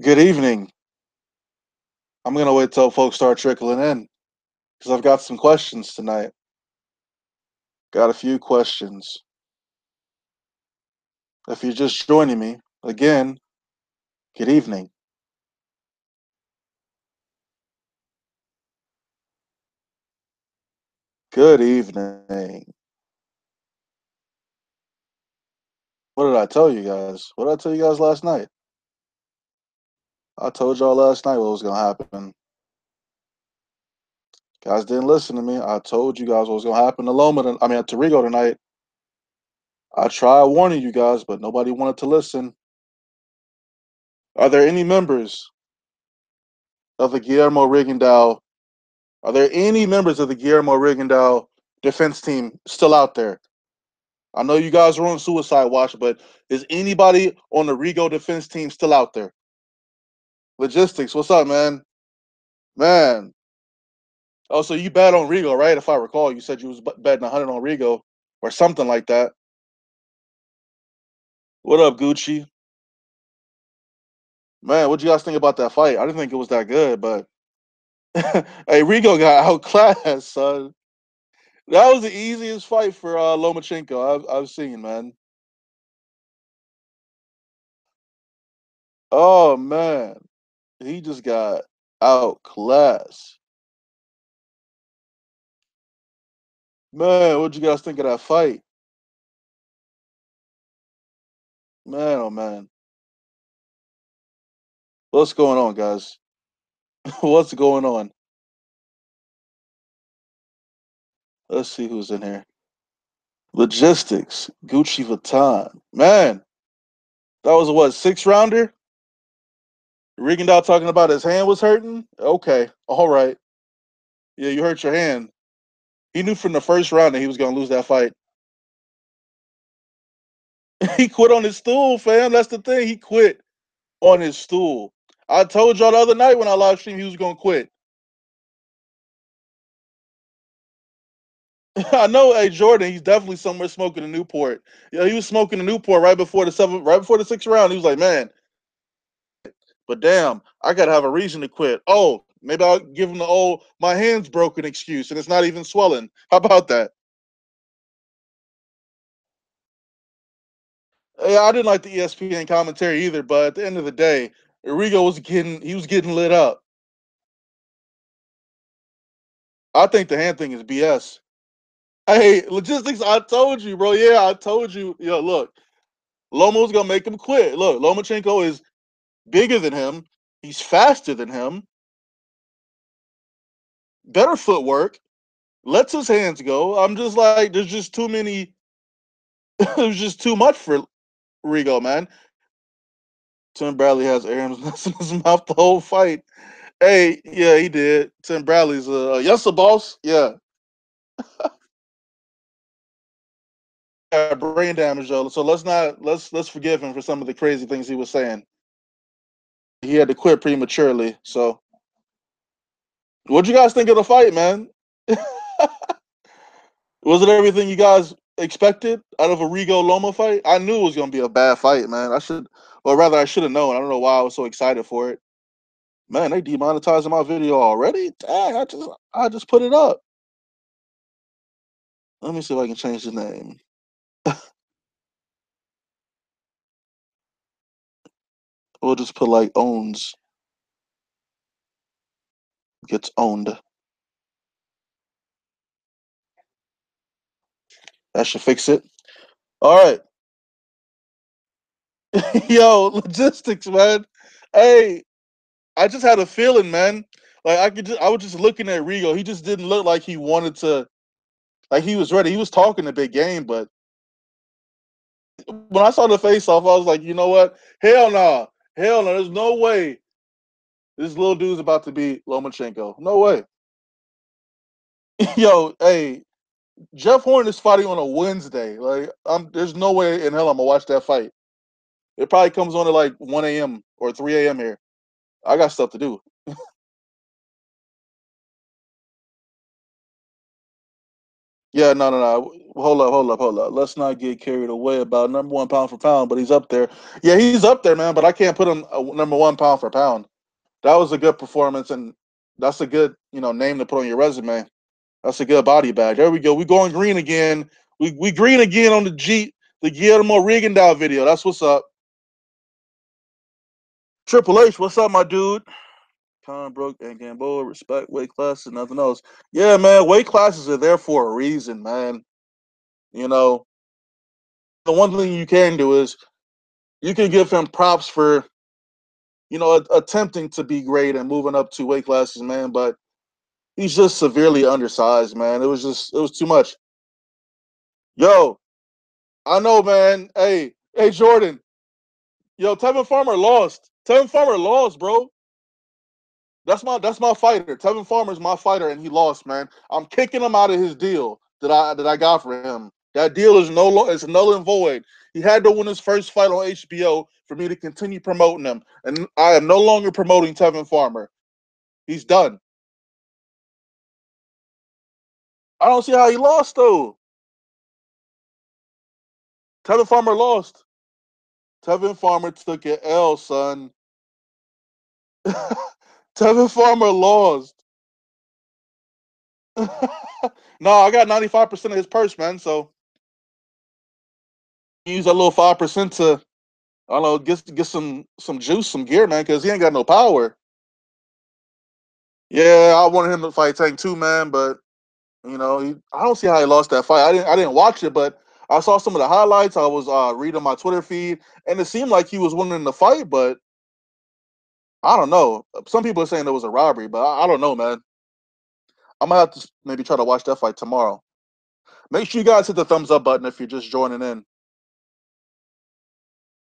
Good evening. I'm gonna wait till folks start trickling in because I've got some questions tonight. Got a few questions. If you're just joining me, again, good evening. Good evening. What did I tell you guys? What did I tell you guys last night? I told y'all last night what was gonna happen. Guys didn't listen to me. I told you guys what was gonna happen to Loma. I mean, to Rigo tonight. I tried warning you guys, but nobody wanted to listen. Are there any members of the Guillermo Rigondeaux Are there any members of the Guillermo Rigondeaux defense team still out there? I know you guys are on suicide watch, but is anybody on the Rigo defense team still out there? Logistics, what's up, man? Man. Oh, so you bet on Rigo, right? If I recall, you said you was betting 100 on Rigo or something like that. What up, Gucci? Man, what you guys think about that fight? I didn't think it was that good, but hey, Rigo got outclassed, son. That was the easiest fight for Lomachenko I've seen, man. Oh man, he just got outclassed. Man, what'd you guys think of that fight? Man, oh man. What's going on, guys? What's going on? Let's see who's in here. Logistics, Gucci Vuitton. Man, that was a what, 6 rounder? Rigondeaux talking about his hand was hurting? Okay, all right. Yeah, you hurt your hand. He knew from the first round that he was gonna lose that fight. He quit on his stool, fam. That's the thing. He quit on his stool. I told y'all the other night when I live streamed he was gonna quit. I know, hey Jordan, he's definitely somewhere smoking a Newport. Yeah, he was smoking a Newport right before the 6th round. He was like, man, but damn, I gotta have a reason to quit. Oh, maybe I'll give him the old my hand's broken excuse and it's not even swelling. How about that? Yeah, I didn't like the ESPN commentary either, but at the end of the day, Rigo was getting lit up. I think the hand thing is BS. Hey, logistics, I told you, bro. Yeah, I told you. Yo, look, Lomo's gonna make him quit. Look, Lomachenko is bigger than him. He's faster than him. Better footwork. Lets his hands go. I'm just like, there's just too many. There's just too much for Rigo, man. Tim Bradley has Aaron's nuts in his mouth the whole fight. Hey, yeah, he did. Tim Bradley's yes, a boss. Yeah, brain damage though. So let's forgive him for some of the crazy things he was saying. He had to quit prematurely. So, what'd you guys think of the fight, man? Was it everything you guys expected out of a Rigo Loma fight? I knew it was gonna be a bad fight, man. Or rather, I should have known. I don't know why I was so excited for it. Man, they demonetizing my video already. Dang, I just put it up. Let me see if I can change the name. We'll just put like owns gets owned. That should fix it. All right, yo, logistics, man. Hey, I just had a feeling, man. Like I was just looking at Rigo. He just didn't look like he wanted to. Like he was ready. He was talking a big game, but when I saw the face off, I was like, you know what? Hell no. Nah. Hell no. There's no way this little dude's about to beat Lomachenko. No way. Yo, hey, Jeff Horn is fighting on a Wednesday. Like, there's no way in hell I'm gonna watch that fight. It probably comes on at like 1 a.m. or 3 a.m. here. I got stuff to do. Yeah, no, no, no. Hold up. Let's not get carried away about number one pound for pound, but he's up there. Yeah, he's up there, man. But I can't put him number one pound for pound. That was a good performance, and that's a good, name to put on your resume. That's a good body bag. There we go. We going green again. We green again on the Guillermo Rigondeaux video. That's what's up. Triple H, what's up, my dude? Con Brook and Gamboa, respect weight class and nothing else. Yeah, man, weight classes are there for a reason, man. You know, the one thing you can do is you can give him props for, attempting to be great and moving up two weight classes, man. But he's just severely undersized, man. It was too much. Yo, I know, man. Hey, Jordan. Yo, Tevin Farmer lost. Tevin Farmer lost, bro. That's my fighter. Tevin Farmer's my fighter, and he lost, man. I'm kicking him out of his deal that I got for him. That deal is it's null and void. He had to win his first fight on HBO for me to continue promoting him, and I am no longer promoting Tevin Farmer. He's done. I don't see how he lost though. Tevin Farmer lost. Tevin Farmer took an L, son. Tevin Farmer lost. No, I got 95% of his purse, man. So use a little 5% to, I don't know, get some juice, some gear, man, because he ain't got no power. Yeah, I wanted him to fight Tank too, man, but I don't see how he lost that fight. I didn't watch it, but I saw some of the highlights. I was reading my Twitter feed, and it seemed like he was winning the fight, but I don't know. Some people are saying it was a robbery, but I don't know, man. I might have to maybe try to watch that fight tomorrow. Make sure you guys hit the thumbs up button if you're just joining in.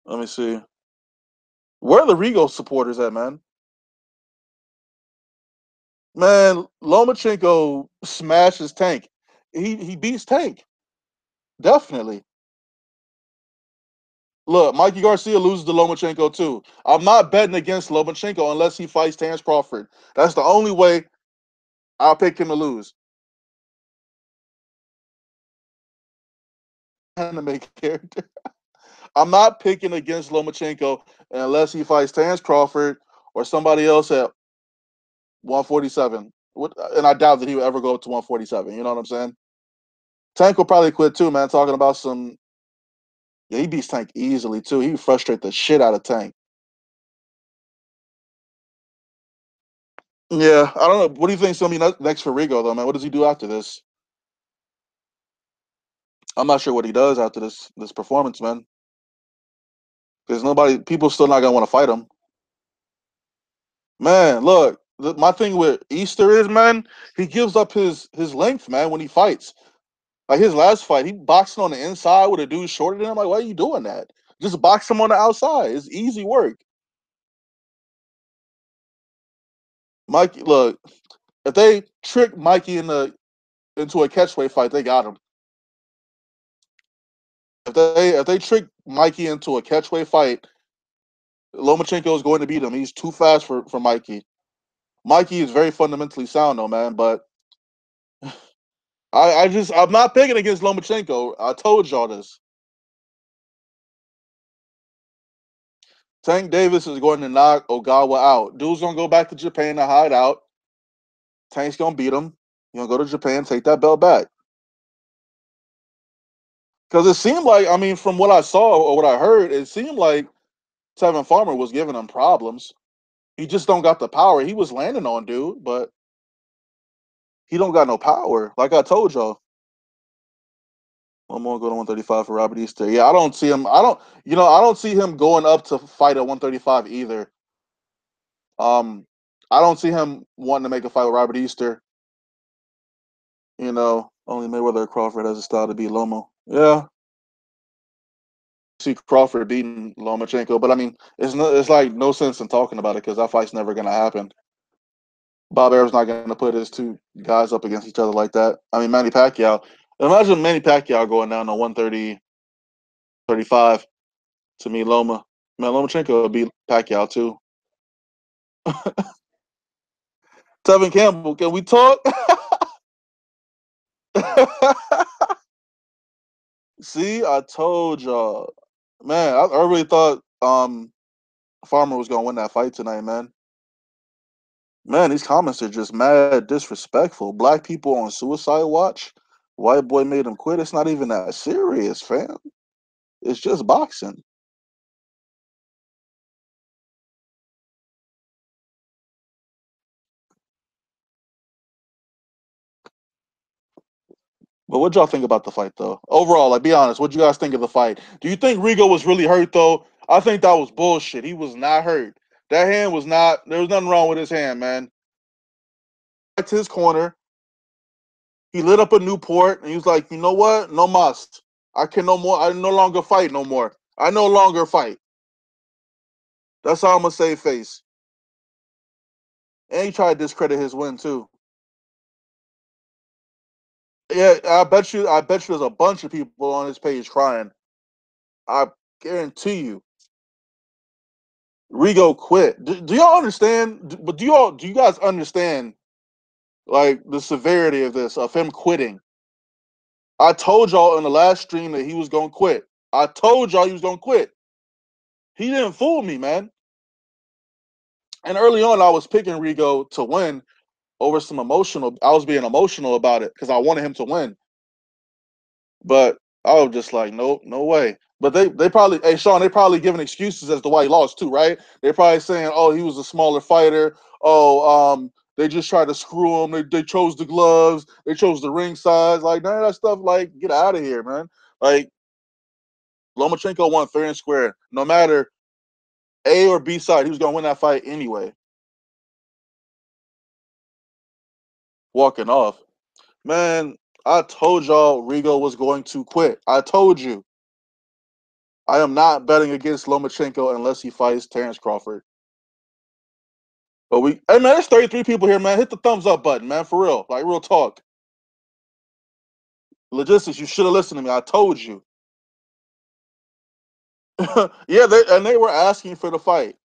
Let me see. Where are the Rigo supporters at, man? Man, Lomachenko smashes Tank. He beats Tank. Definitely. Look, Mikey Garcia loses to Lomachenko too. I'm not betting against Lomachenko unless he fights Terrence Crawford. That's the only way I'll pick him to lose. Anime character. I'm not picking against Lomachenko unless he fights Terrence Crawford or somebody else at 147. And I doubt that he would ever go to 147. You know what I'm saying? Tank will probably quit too, man. Talking about some. Yeah, he beats Tank easily too. He frustrates the shit out of Tank. Yeah, I don't know. What do you think's gonna be next for Rigo though, man? What does he do after this? I'm not sure what he does after this performance, man. Because people still not gonna want to fight him. Man, look, my thing with Easter is, man, he gives up his length, man, when he fights. Like his last fight, he boxing on the inside with a dude shorter than him. Like, why are you doing that? Just box him on the outside. It's easy work. Mikey, look, if they trick Mikey into a catchweight fight, they got him. If they trick Mikey into a catchweight fight, Lomachenko is going to beat him. He's too fast for Mikey. Mikey is very fundamentally sound though, man. But I'm not picking against Lomachenko. I told y'all this. Tank Davis is going to knock Ogawa out. Dude's gonna go back to Japan to hide out. Tank's gonna beat him. He's gonna go to Japan, take that belt back. Because it seemed like, I mean, from what I saw or what I heard, it seemed like Tevin Farmer was giving him problems. He just don't got the power. He was landing on dude, but he don't got no power. Like I told y'all. I'm gonna go to 135 for Robert Easter. Yeah, I don't see him. I don't see him going up to fight at 135 either. Um, I don't see him wanting to make a fight with Robert Easter. Only Mayweather or Crawford has a style to beat Lomo. Yeah, see Crawford beating Lomachenko, but I mean, it's like no sense in talking about it because that fight's never gonna happen. Bob Arab's not gonna put his two guys up against each other like that. I mean, Manny Pacquiao. Imagine Manny Pacquiao going down to 130, 35 to meet Loma. Man, Lomachenko would beat Pacquiao too. Tevin Campbell, can we talk? See, I told y'all. Man, I really thought Farmer was gonna win that fight tonight, man. Man, these comments are just mad disrespectful. Black people on suicide watch. White boy made him quit. It's not even that serious, fam. It's just boxing. But what y'all think about the fight, though? Overall, like, be honest. What you guys think of the fight? Do you think Rigo was really hurt, though? I think that was bullshit. He was not hurt. That hand was not. There was nothing wrong with his hand, man. Back to his corner. He lit up a Newport, and he was like, "You know what? No must. I can no more. I no longer fight no more. I no longer fight." That's how I'm gonna save face. And he tried to discredit his win too. Yeah, I bet you. I bet you there's a bunch of people on his page crying. I guarantee you. Rigo quit. Do y'all understand? But do you guys understand like the severity of this of him quitting? I told y'all in the last stream that he was gonna quit. I told y'all he was gonna quit. He didn't fool me, man. And early on, I was picking Rigo to win over some emotional. I was being emotional about it because I wanted him to win. But I was just like, nope, no way. But they probably, hey Sean, they probably giving excuses as to why he lost too, right? They're probably saying, oh, he was a smaller fighter. Oh, they just tried to screw him. They chose the gloves. They chose the ring size. Like none of that stuff. Like get out of here, man. Like Lomachenko won fair and square. No matter A or B side, he was gonna win that fight anyway. Walking off, man. I told y'all Rigo was going to quit. I told you. I am not betting against Lomachenko unless he fights Terrence Crawford. But hey man, there's 33 people here, man. Hit the thumbs up button, man, for real. Like real talk. Logistics, you should have listened to me. I told you. Yeah, they were asking for the fight,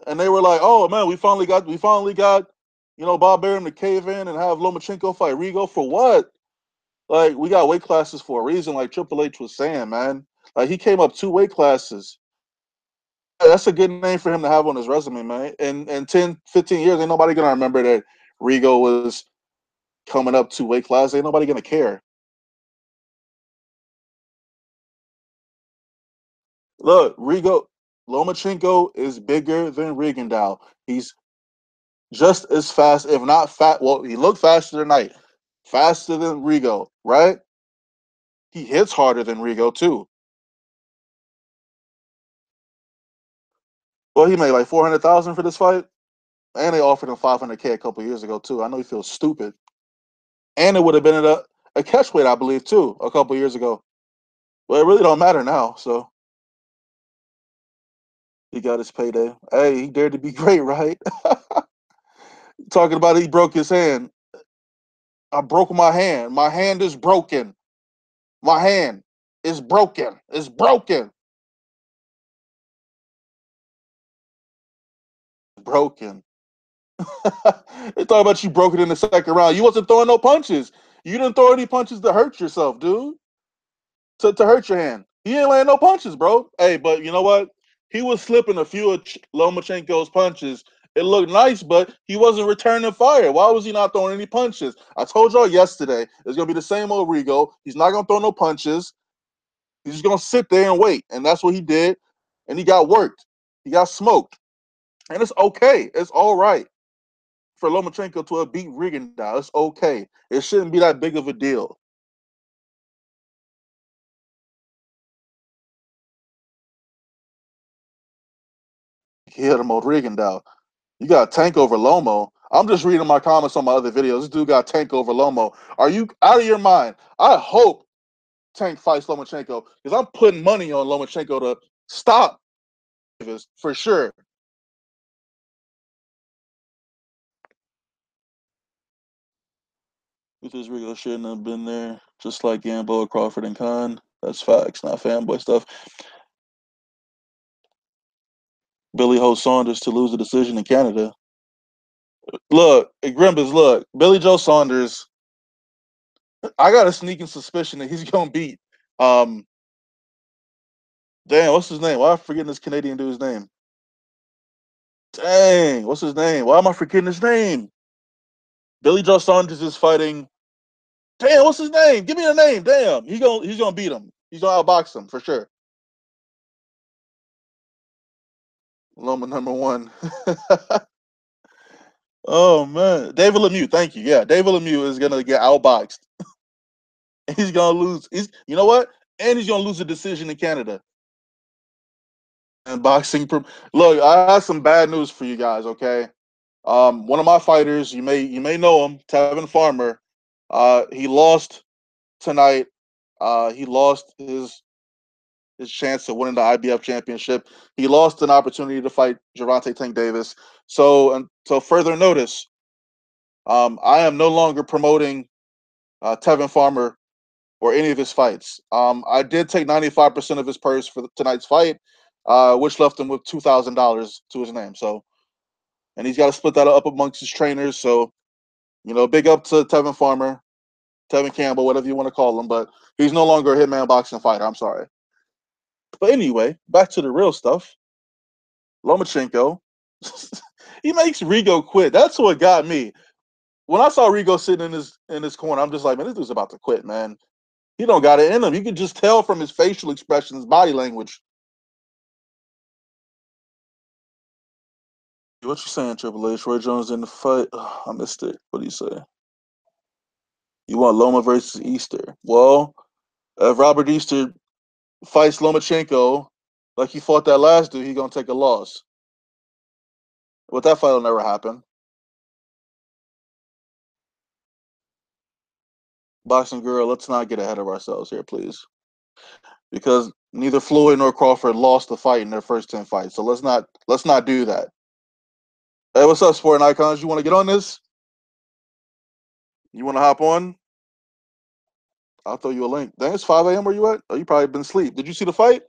and they were like, "Oh man, we finally got, Bob Arum to cave in and have Lomachenko fight Rigo for what? Like we got weight classes for a reason, like Triple H was saying, man. Like he came up 2 weight classes. That's a good name for him to have on his resume, man. In 10, 15 years, ain't nobody gonna remember that Rigo was coming up 2 weight classes. Ain't nobody gonna care. Look, Lomachenko is bigger than Rigondeaux. He's just as fast, if not fat. Well, he looked faster tonight, faster than Rigo, right? He hits harder than Rigo too. Well, he made like 400,000 for this fight, and they offered him 500K a couple years ago too. I know he feels stupid, and it would have been at a catchweight, I believe, too, a couple years ago. Well, it really don't matter now. So he got his payday. Hey, he dared to be great, right? Talking about he broke his hand. I broke my hand. My hand is broken. My hand is broken. It's broken. Broken. They thought about you broke it in the second round. You wasn't throwing no punches. You didn't throw any punches to hurt yourself, dude. To hurt your hand. He ain't laying no punches, bro. Hey, but you know what? He was slipping a few of Lomachenko's punches. It looked nice, but he wasn't returning fire. Why was he not throwing any punches? I told y'all yesterday it's gonna be the same old Rigo. He's not gonna throw no punches. He's just gonna sit there and wait, and that's what he did. And he got worked. He got smoked, and it's okay. It's all right for Lomachenko to have beat Rigondeaux. It's okay. It shouldn't be that big of a deal. Guillermo Rigondeaux. You got tank over Lomo. I'm just reading my comments on my other videos. This dude got tank over Lomo. Are you out of your mind? I hope Tank fights Lomachenko because I'm putting money on Lomachenko to stop this for sure. Because Rigo shouldn't have been there, just like Gamboa, Crawford, and Khan. That's facts, not fanboy stuff. Billy Ho Saunders to lose the decision in Canada. Look, Grimbus, look, Billy Joe Saunders I got a sneaking suspicion that he's gonna beat. Um, damn, what's his name? Why am I forgetting this Canadian dude's name? Dang, what's his name? Why am I forgetting his name? Billy Joe Saunders is fighting. Damn, what's his name? Give me a name. Damn, he's gonna beat him. He's gonna outbox him for sure. Loma number one. Oh man, David Lemieux. Thank you. Yeah, David Lemieux is gonna get outboxed. He's gonna lose. He's you know what? And he's gonna lose a decision in Canada. And boxing. Look, I have some bad news for you guys. Okay, one of my fighters, you may know him, Tevin Farmer. He lost tonight. He lost his chance of winning the IBF championship. He lost an opportunity to fight Gervonta Tank Davis. So until further notice, I am no longer promoting Tevin Farmer or any of his fights. I did take 95% of his purse for tonight's fight, which left him with $2,000 to his name. So, and he's got to split that up amongst his trainers. So, big up to Tevin Farmer, Tevin Campbell, whatever you want to call him, but he's no longer a Hitman boxing fighter. I'm sorry. But anyway, back to the real stuff. Lomachenko, he makes Rigo quit. That's what got me. When I saw Rigo sitting in his corner, I'm just like, man, this dude's about to quit, man. He don't got it in him. You can just tell from his facial expressions, body language. What you saying, Triple H? Roy Jones in the fight? Oh, I missed it. What do you say? You want Loma versus Easter? Well, if Robert Easter fights Lomachenko like he fought that last dude, he gonna take a loss. But that fight will never happen. Boxing girl, let's not get ahead of ourselves here, please. Because neither Floyd nor Crawford lost the fight in their first 10 fights. So let's not do that. Hey, what's up, sporting icons? You want to get on this? You want to hop on? I'll throw you a link. Dang, it's 5 a.m. Where you at? Oh, you probably been asleep. Did you see the fight?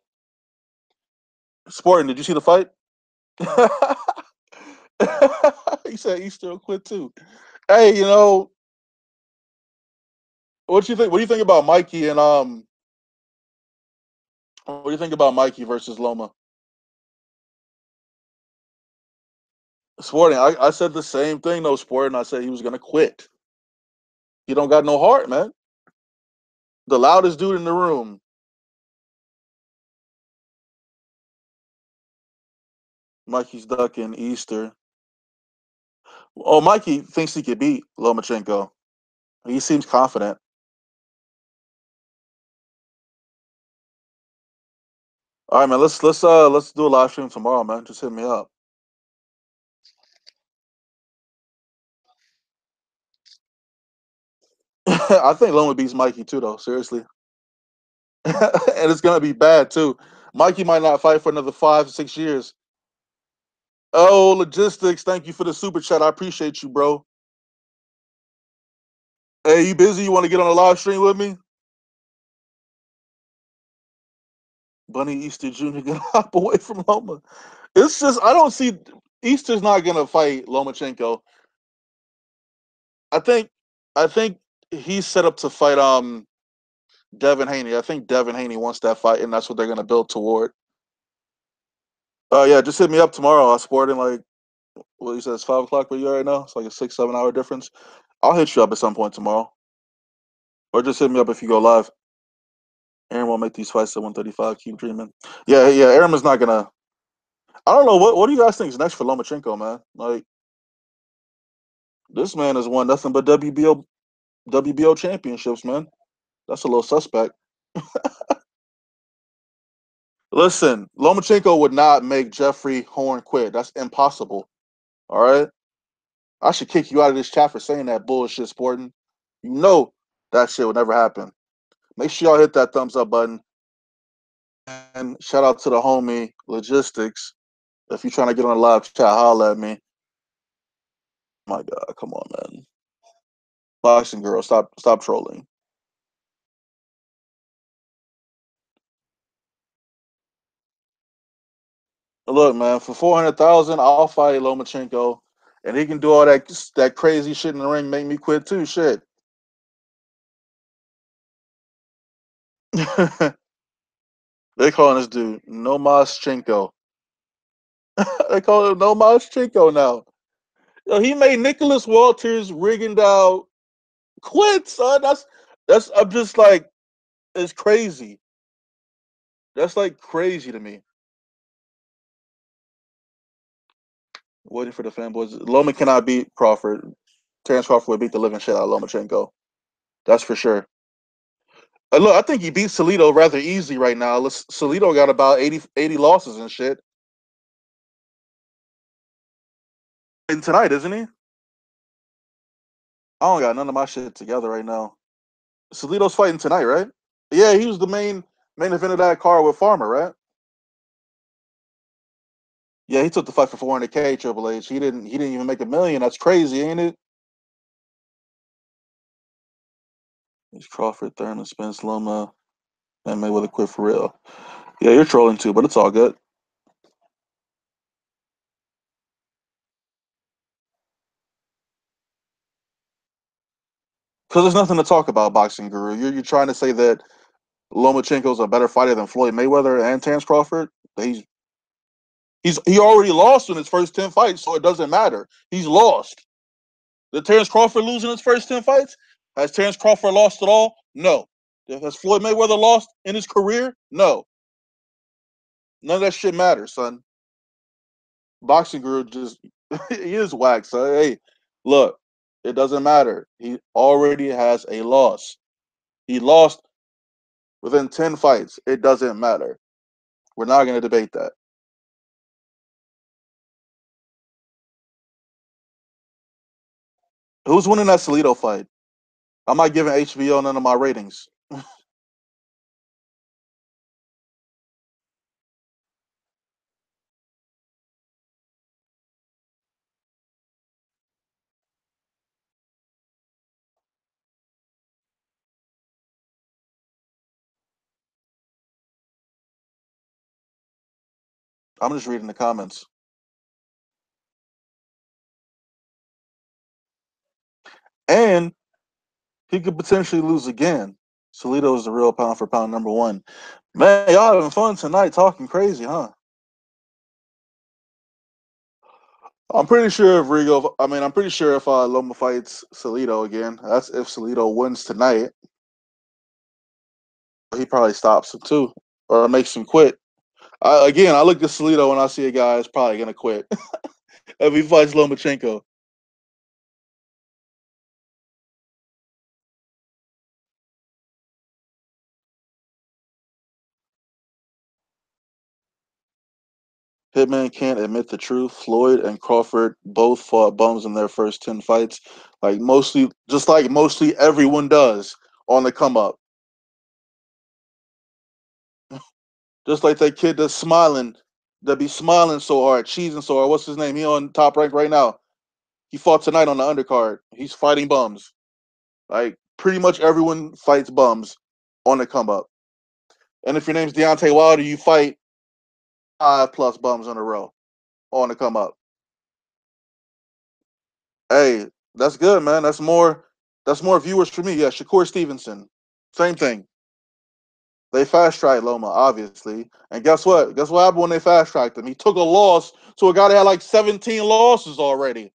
Sporting, did you see the fight? He said Easter will quit too. Hey, what you think? What do you think about Mikey and what do you think about Mikey versus Loma? Sporting, I said the same thing though, Sporting. I said he was gonna quit. He don't got no heart, man. The loudest dude in the room. Mikey's ducking Easter. Oh, Mikey thinks he could beat Lomachenko. He seems confident. All right, man. Let's do a live stream tomorrow, man. Just hit me up. I think Loma beats Mikey too, though. Seriously, and it's gonna be bad too. Mikey might not fight for another 5 to 6 years. Oh, logistics. Thank you for the super chat. I appreciate you, bro. Hey, you busy? You want to get on a live stream with me? Bunny Easter Jr. gonna hop away from Loma. It's just I don't see Easter's not gonna fight Lomachenko. I think I think he's set up to fight Devin Haney. I think Devin Haney wants that fight, and that's what they're gonna build toward. Yeah, just hit me up tomorrow. I sport in like what you said, it's 5 o'clock where you are right now. It's like a 6, 7 hour difference. I'll hit you up at some point tomorrow. Or just hit me up if you go live. Aaron won't make these fights at 135. Keep dreaming. Yeah. Aaron is not gonna. I don't know what do you guys think is next for Lomachenko, man? Like this man has won nothing but WBO championships, man. That's a little suspect. Listen, Lomachenko would not make Jeffrey Horn quit. That's impossible. All right. I should kick you out of this chat for saying that bullshit, Sporting. You know that shit would never happen. Make sure y'all hit that thumbs up button. And shout out to the homie Logistics. If you're trying to get on a live chat, holla at me. My God, come on, man. Boxing girl, stop trolling. Look, man, for 400,000, I'll fight Lomachenko, and he can do all that crazy shit in the ring, make me quit too. Shit. They calling this dude Lomachenko. They call him Lomachenko now. Yo, he made Nicholas Walters, Rigondeaux quit, son. That's. I'm just like, it's crazy. That's like crazy to me. Waiting for the fanboys. Loma cannot beat Crawford. Terrence Crawford would beat the living shit out of Lomachenko. That's for sure. Look, I think he beat Salido rather easy right now. Salido got about 80 losses and shit. And tonight, isn't he? I don't got none of my shit together right now. Salido's fighting tonight, right? Yeah, he was the main event of that card with Farmer, right? Yeah, he took the fight for 400K. Triple H. He didn't even make a million. That's crazy, ain't it? It's Crawford, Thurman, Spence, Lomo, and Mayweather quit for real. Yeah, you're trolling too, but it's all good. Because there's nothing to talk about, boxing guru. You're trying to say that Lomachenko's a better fighter than Floyd Mayweather and Terrence Crawford? He already lost in his first 10 fights, so it doesn't matter. He's lost. Did Terrence Crawford lose in his first 10 fights? Has Terrence Crawford lost at all? No. Has Floyd Mayweather lost in his career? No. None of that shit matters, son. Boxing guru just he is whack, son. Hey, look, it doesn't matter. He already has a loss. He lost within 10 fights. It doesn't matter. We're not going to debate that. Who's winning that Salido fight? I'm not giving HBO none of my ratings. I'm just reading the comments. And he could potentially lose again. Salido is the real pound for pound number one. Man, y'all having fun tonight talking crazy, huh? I'm pretty sure if Rigo, I mean, I'm pretty sure if Loma fights Salido again, that's if Salido wins tonight, he probably stops him too or makes him quit. I look at Salido and I see a guy that's probably going to quit if he fights Lomachenko. Hitman can't admit the truth. Floyd and Crawford both fought bums in their first 10 fights. Like mostly everyone does on the come up. Just like that kid that's smiling, that be smiling so hard, cheesing so hard. What's his name? He on top rank right now. He fought tonight on the undercard. He's fighting bums. Like pretty much everyone fights bums on the come up. And if your name's Deontay Wilder, you fight 5+ bums in a row on the come up. Hey, that's good, man. That's more viewers for me. Yeah, Shakur Stevenson. Same thing. They fast tracked Loma, obviously. And guess what? Guess what happened when they fast tracked him? He took a loss to a guy that had like 17 losses already.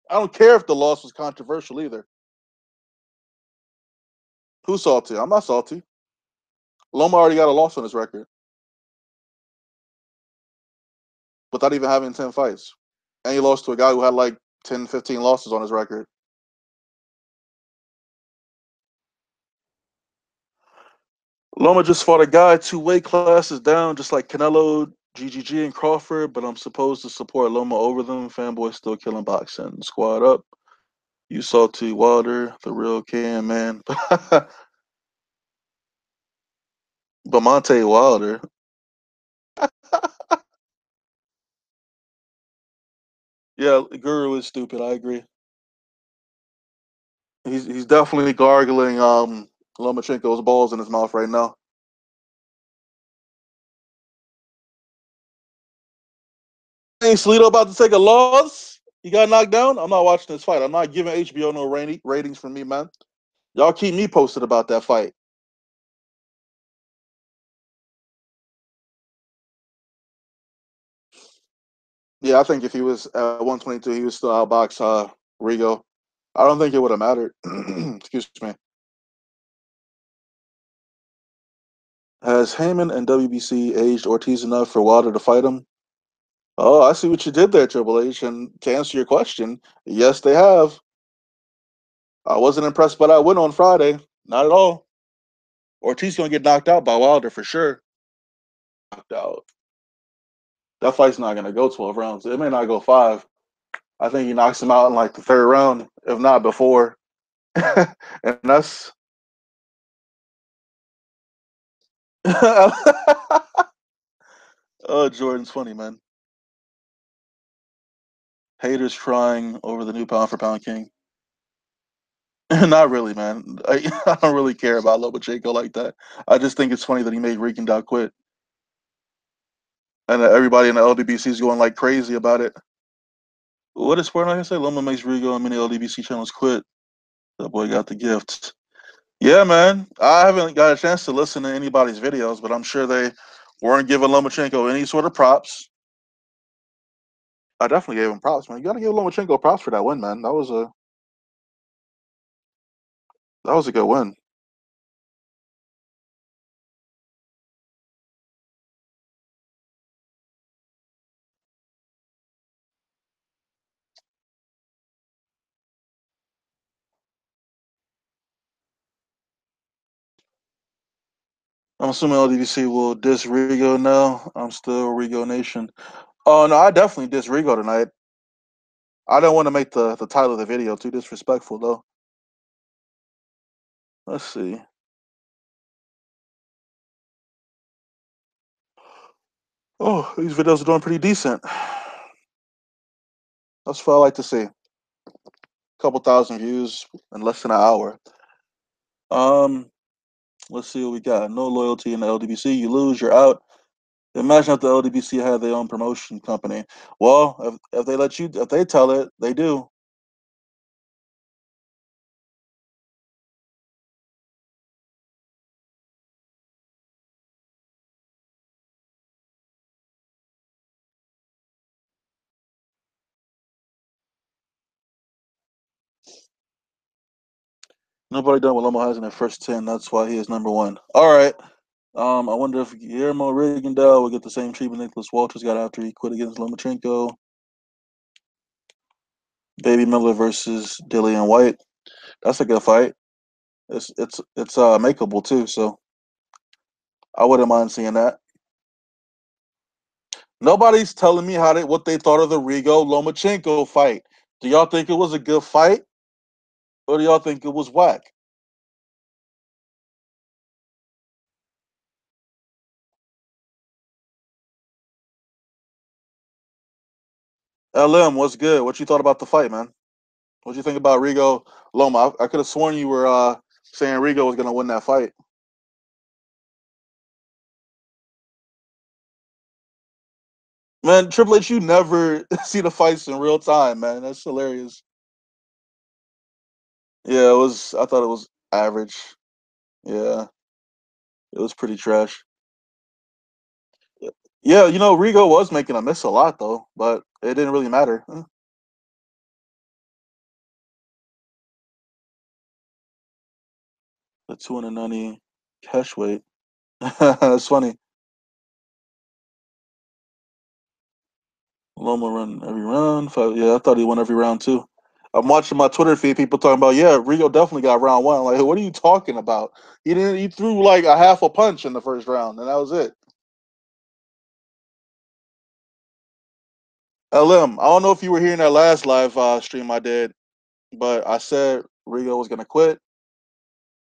I don't care if the loss was controversial either. Who's salty? I'm not salty. Loma already got a loss on his record without even having 10 fights. And he lost to a guy who had like 10, 15 losses on his record. Loma just fought a guy 2 weight classes down, just like Canelo, GGG, and Crawford, but I'm supposed to support Loma over them. Fanboy still killing boxing. Squad up. You salty Wilder, the real can man. Bamonte Wilder. Yeah, Guru is stupid. I agree. He's definitely gargling Lomachenko's balls in his mouth right now. Hey, Salido about to take a loss. He got knocked down. I'm not watching this fight. I'm not giving HBO no ratings from me, man. Y'all keep me posted about that fight. Yeah, I think if he was at 122, he would still outbox Rigo. I don't think it would have mattered. Excuse me. Has Heyman and WBC aged Ortiz enough for Wilder to fight him? Oh, I see what you did there, Triple H. And to answer your question, yes, they have. I wasn't impressed by that win on Friday. Not at all. Ortiz gonna get knocked out by Wilder for sure. Knocked out. That fight's not gonna go 12 rounds. It may not go five. I think he knocks him out in like the third round, if not before. And that's oh, Jordan's funny, man. Haters crying over the new pound for pound king. Not really, man. I don't really care about Lomachenko like that. I just think it's funny that he made Regan quit, and everybody in the LDBC is going like crazy about it. What is sport? Like I say, Lomo makes Rigo and many LDBC channels quit. That boy got the gift. Yeah, man. I haven't got a chance to listen to anybody's videos, but I'm sure they weren't giving Lomachenko any sort of props. I definitely gave him props, man. You got to give Lomachenko props for that win, man. That was a good win. I'm assuming LDBC will diss Rigo now. I'm still Rigo Nation. Oh no, I definitely diss Rigo tonight. I don't want to make the title of the video too disrespectful though. Let's see. Oh, these videos are doing pretty decent. That's what I like to see. A couple thousand views in less than an hour. Um, let's see what we got. No loyalty in the LDBC. You lose, you're out. Imagine if the LDBC had their own promotion company. Well, if they let you, if they tell it, they do. Nobody done what Lomo has in their first 10. That's why he is number one. All right. I wonder if Guillermo Rigondeaux will get the same treatment Nicholas Walters got after he quit against Lomachenko. Baby Miller versus Dillian White. That's a good fight. It's makeable too, so I wouldn't mind seeing that. Nobody's telling me what they thought of the Rigo Lomachenko fight. Do y'all think it was a good fight, or do y'all think it was whack? LM, what's good? What you thought about the fight, man? What you think about Rigo Loma? I could have sworn you were saying Rigo was gonna win that fight. Man, Triple H, you never see the fights in real time, man. That's hilarious. Yeah, it was. I thought it was average. Yeah, it was pretty trash. Yeah, Rigo was making a miss a lot though, but it didn't really matter. The 290 cash weight. That's funny. Loma run every round. Yeah, I thought he won every round too. I'm watching my Twitter feed. People talking about, yeah, Rigo definitely got round one. Like, what are you talking about? He didn't. He threw like a half a punch in the first round, and that was it. LM, I don't know if you were here in that last live stream I did, but I said Rigo was gonna quit.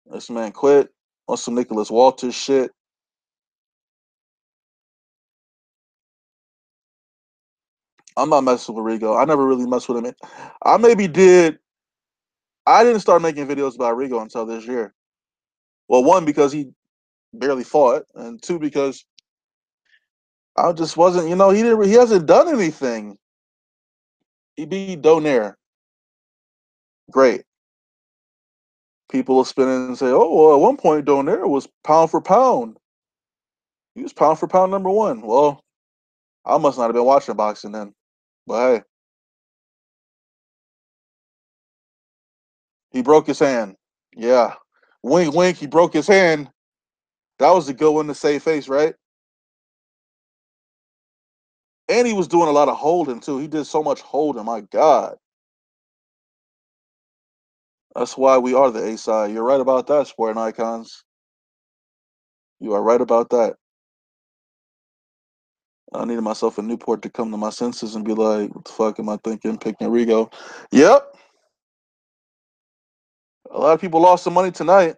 This man quit on some Nicholas Walters shit. I'm not messing with Rigo. I never really messed with him. I maybe did. I didn't start making videos about Rigo until this year. Well, one because he barely fought, and two because I just wasn't. He didn't. He hasn't done anything. He beat Donaire. Great. People will spin in and say, "Oh, well, at one point Donaire was pound for pound. He was pound for pound number one." Well, I must not have been watching boxing then. But hey, he broke his hand. Yeah. Wink, wink. He broke his hand. That was a good one to save face, right? And he was doing a lot of holding too. He did so much holding. My God. That's why we are the A side. You're right about that, Sporting Icons. You are right about that. I needed myself a Newport to come to my senses and be like, what the fuck am I thinking? Picking Rigo. Yep. A lot of people lost some money tonight.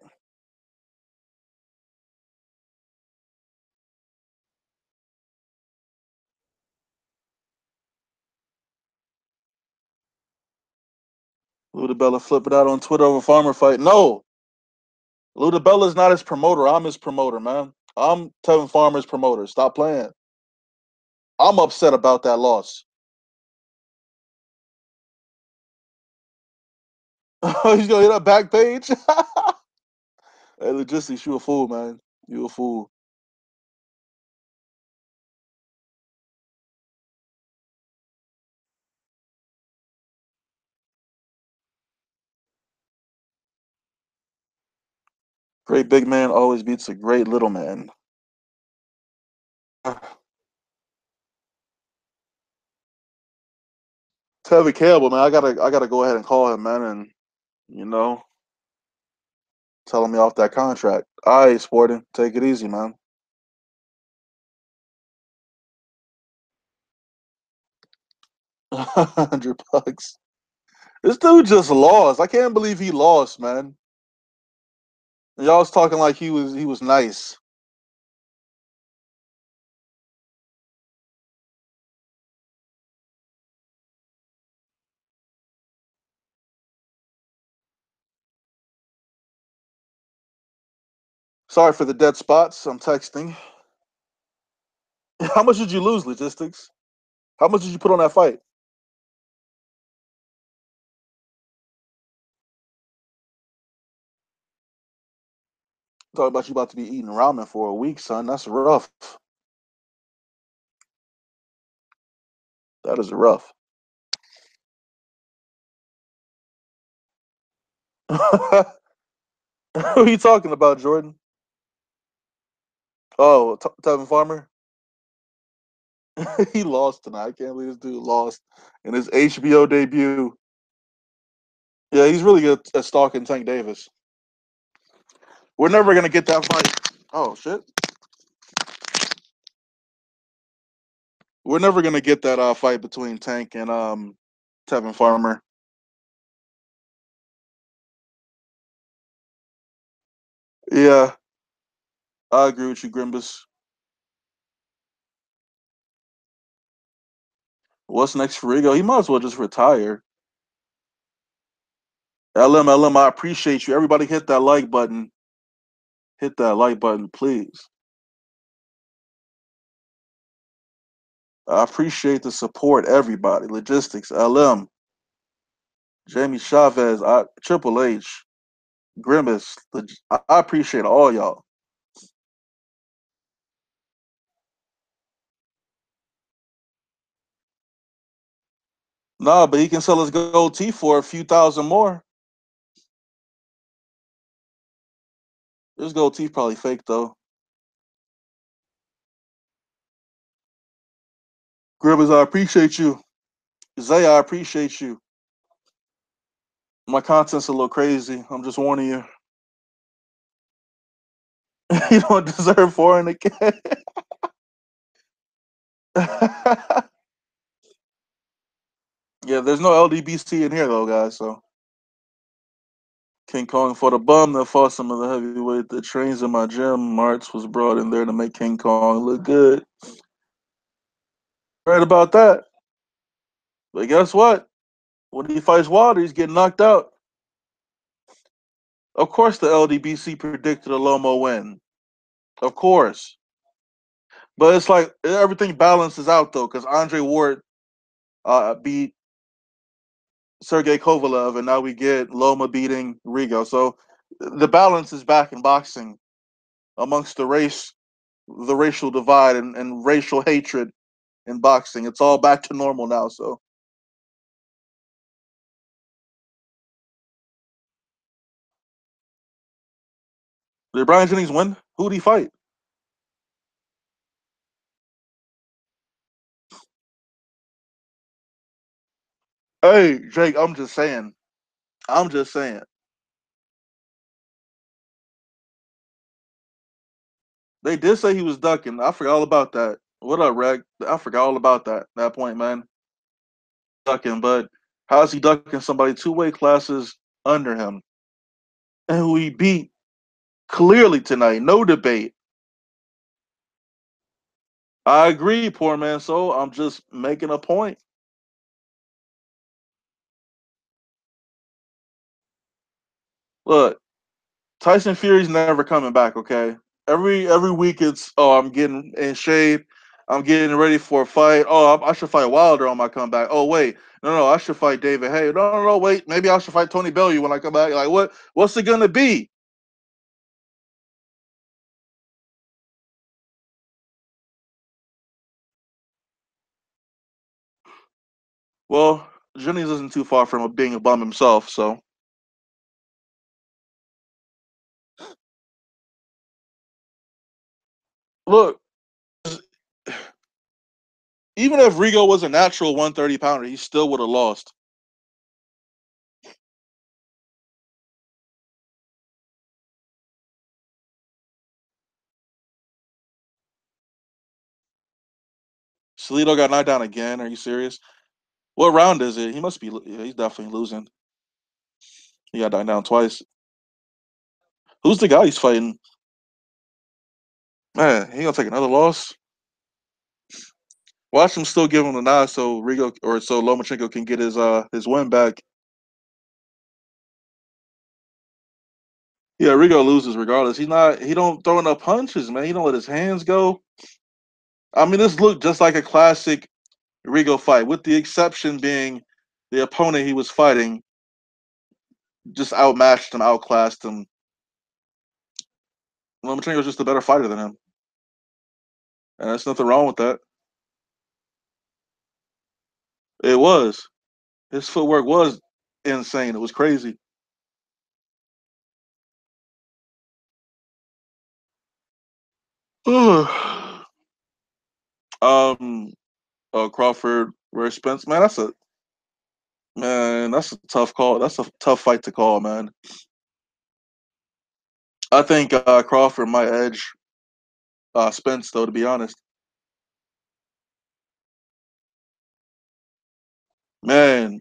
Ludabella flipping out on Twitter over farmer fight. No, Ludabella's not his promoter. I'm his promoter, man. I'm Tevin Farmer's promoter. Stop playing. I'm upset about that loss. He's gonna hit that back page. Hey, logistics, you a fool, man. You a fool. Great big man always beats a great little man. Tevin Campbell, man, I gotta go ahead and call him, man, and you know, telling me off that contract. All right, Sporting, take it easy, man. 100 bucks. This dude just lost. I can't believe he lost, man. Y'all was talking like he was nice. Sorry for the dead spots. I'm texting. How much did you lose, logistics? How much did you put on that fight? Talking about you about to be eating ramen for a week, son. That's rough. That is rough. Who are you talking about, Jordan? Oh, Tevin Farmer. He lost tonight. I can't believe this dude lost in his HBO debut. Yeah, he's really good at stalking Tank Davis. We're never gonna get that fight. Oh shit. We're never gonna get that fight between Tank and Tevin Farmer. Yeah, I agree with you, Grimbus. What's next for Rigo? He might as well just retire. LM, I appreciate you. Everybody hit that like button. Hit that like button, please. I appreciate the support, everybody. Logistics, LM, Jamie Chavez, Triple H, Grimace. I appreciate all y'all. Nah, but he can sell his gold tee for a few thousand more. This gold tee probably fake though. Grimace, I appreciate you. Zay, I appreciate you. My content's a little crazy. I'm just warning you. You don't deserve foreign again. Yeah, there's no LDBC in here though, guys. So King Kong for the bum that fought some of the heavyweight that trains in my gym. March was brought in there to make King Kong look good. Right about that. But guess what? When he fights Wilder, he's getting knocked out. Of course, the LDBC predicted a Lomo win. Of course. But it's like everything balances out though, because Andre Ward beat Sergey Kovalev, and now we get Loma beating Rigo. So the balance is back in boxing amongst the racial divide and racial hatred. in boxing. It's all back to normal now. So did Brian Jennings win? Who did he fight? Hey, Jake, I'm just saying. I'm just saying. They did say he was ducking. I forgot all about that. What up, Reg? I forgot all about that point, man. Ducking, but how's he ducking somebody 2 weight classes under him? And who he beat clearly tonight. No debate. I agree, poor man. So I'm just making a point. Look, Tyson Fury's never coming back, okay? Every week it's I'm getting in shape. I'm getting ready for a fight. Oh, I should fight Wilder on my comeback. Oh wait, no, I should fight David Hay. No, wait, maybe I should fight Tony Bellew when I come back. Like what's it gonna be? Well, Jennings isn't too far from being a bum himself, so look, even if Rigo was a natural 130 pounder, he still would have lost. Salido got knocked down again. Are you serious? What round is it? He must be. Yeah, he's definitely losing. He got knocked down twice. Who's the guy he's fighting? Man, he gonna take another loss. Watch him still give him the nod so Rigo or so Lomachenko can get his win back. Yeah, Rigo loses regardless. He don't throw enough punches, man. He don't let his hands go. I mean, this looked just like a classic Rigo fight, with the exception being the opponent he was fighting just outmatched him, outclassed him. Lomachenko's just a better fighter than him. And there's nothing wrong with that. It was. His footwork was insane. It was crazy. um Crawford versus Spence. That's a tough call. That's a tough fight to call, man. I think Crawford might edge Spence, though. To be honest, man,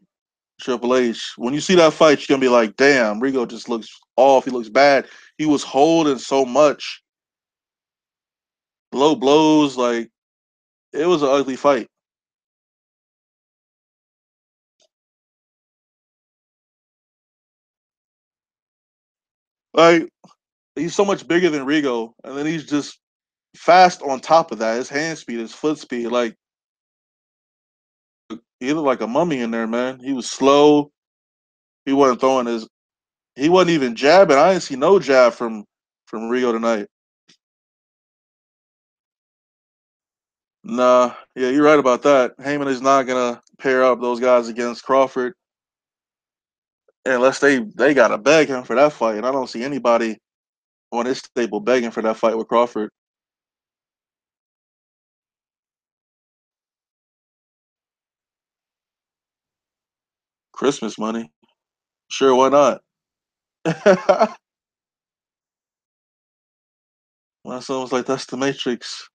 Triple H. When you see that fight, you're gonna be like, "Damn, Rigo just looks off. He looks bad. He was holding so much, low blows. Like it was an ugly fight. Like he's so much bigger than Rigo, and then he's just fast on top of that. His hand speed, his foot speed, like he looked like a mummy in there, man. He was slow. He wasn't throwing his. He wasn't even jabbing. I didn't see no jab from Rigo tonight. Nah, yeah, you're right about that. Heyman is not gonna pair up those guys against Crawford unless they gotta beg him for that fight. And I don't see anybody on his stable begging for that fight with Crawford. Christmas money, sure, why not? My son was like, "That's the Matrix."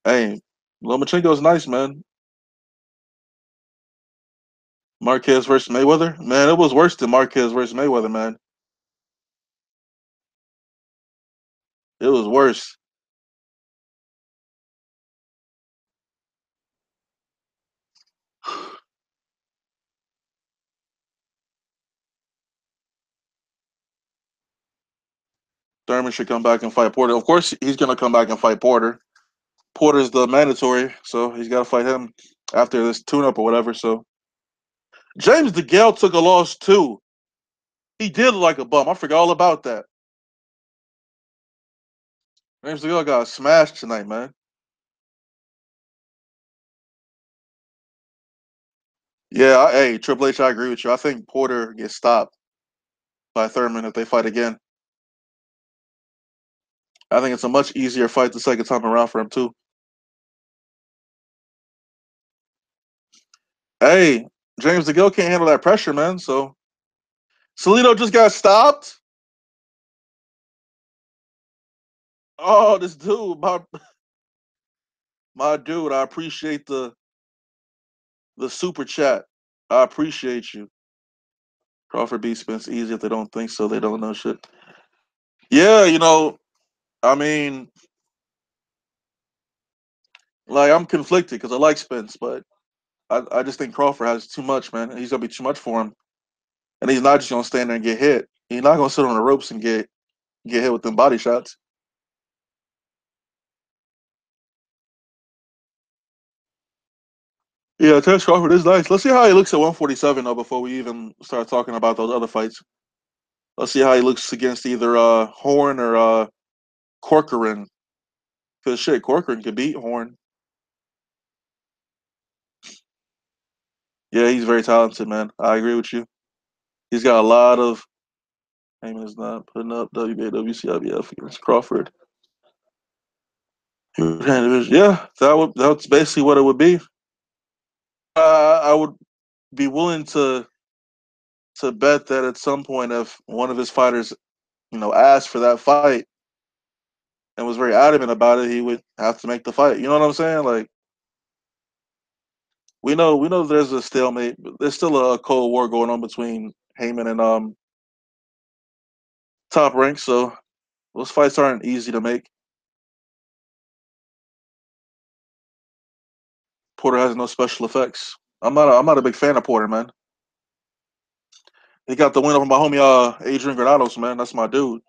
Hey, Lomachenko's nice, man. Marquez versus Mayweather, man, it was worse than Marquez versus Mayweather, man. It was worse. Thurman should come back and fight Porter. Of course, he's gonna come back and fight Porter. Porter's the mandatory, so he's got to fight him after this tune-up or whatever. So James DeGale took a loss too. He did look like a bum. I forgot all about that. James DeGale got smashed tonight, man. Yeah, hey, Triple H, I agree with you. I think Porter gets stopped by Thurman if they fight again. I think it's a much easier fight the second time around for him too. Hey, James DeGill can't handle that pressure, man. So Salido just got stopped. Oh, this dude, my dude. I appreciate the super chat. I appreciate you. Crawford beat Spence easy. If they don't think so, they don't know shit. Yeah, I mean, like I'm conflicted because I like Spence, but I just think Crawford has too much, man. He's gonna be too much for him, and he's not just gonna stand there and get hit. He's not gonna sit on the ropes and get hit with them body shots. Yeah, Terence Crawford is nice. Let's see how he looks at 147 though before we even start talking about those other fights. Let's see how he looks against either Horn or Corcoran. Cause shit, Corcoran could beat Horn. Yeah, he's very talented, man. I agree with you. He's got a lot of. Heyman is not putting up WBA, WCIBF against Crawford. Yeah, that's basically what it would be. I would be willing to bet that at some point, if one of his fighters, asked for that fight and was very adamant about it, he would have to make the fight. You know what I'm saying? Like we know there's a stalemate, but there's still a cold war going on between Heyman and Top Rank, so those fights aren't easy to make. Porter has no special effects. I'm not a big fan of Porter, man. He got the win over my homie Adrien Granados, man. That's my dude.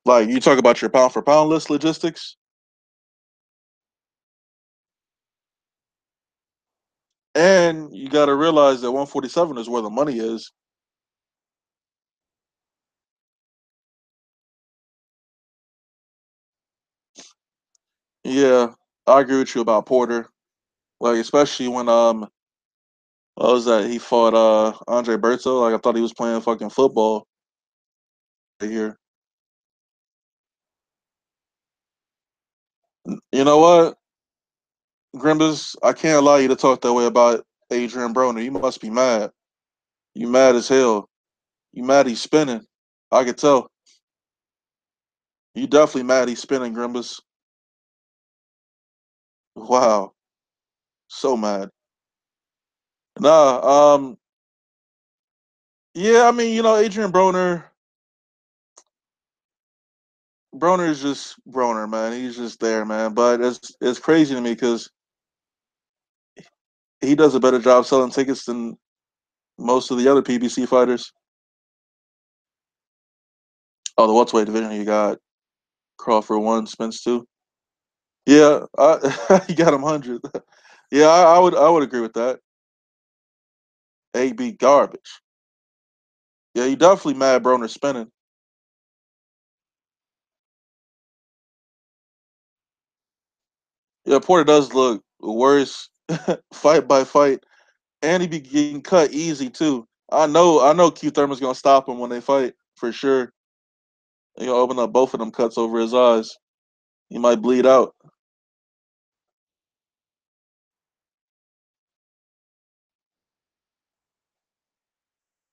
Like you talk about your pound for pound list logistics, and you got to realize that 147 is where the money is. Yeah, I agree with you about Porter. Like especially when what was that? He fought Andre Berto. Like I thought he was playing fucking football here. You know what, Grimbus? I can't allow you to talk that way about Adrien Broner. You must be mad. You mad as hell. You mad he's spinning. I could tell. You definitely mad he's spinning, Grimbus. Wow. So mad. Nah, yeah, I mean, Adrian Broner is just Broner, man. He's just there, man. But it's crazy to me because he does a better job selling tickets than most of the other PBC fighters. Oh, the welterweight division, you got Crawford one, Spence two. Yeah, you got him 100. Yeah, I would agree with that. AB garbage. Yeah, you definitely mad Broner spinning. Yeah, Porter does look worse fight by fight, and he be getting cut easy too. I know Keith Thurman's gonna stop him when they fight for sure. He'll open up both of them cuts over his eyes. He might bleed out.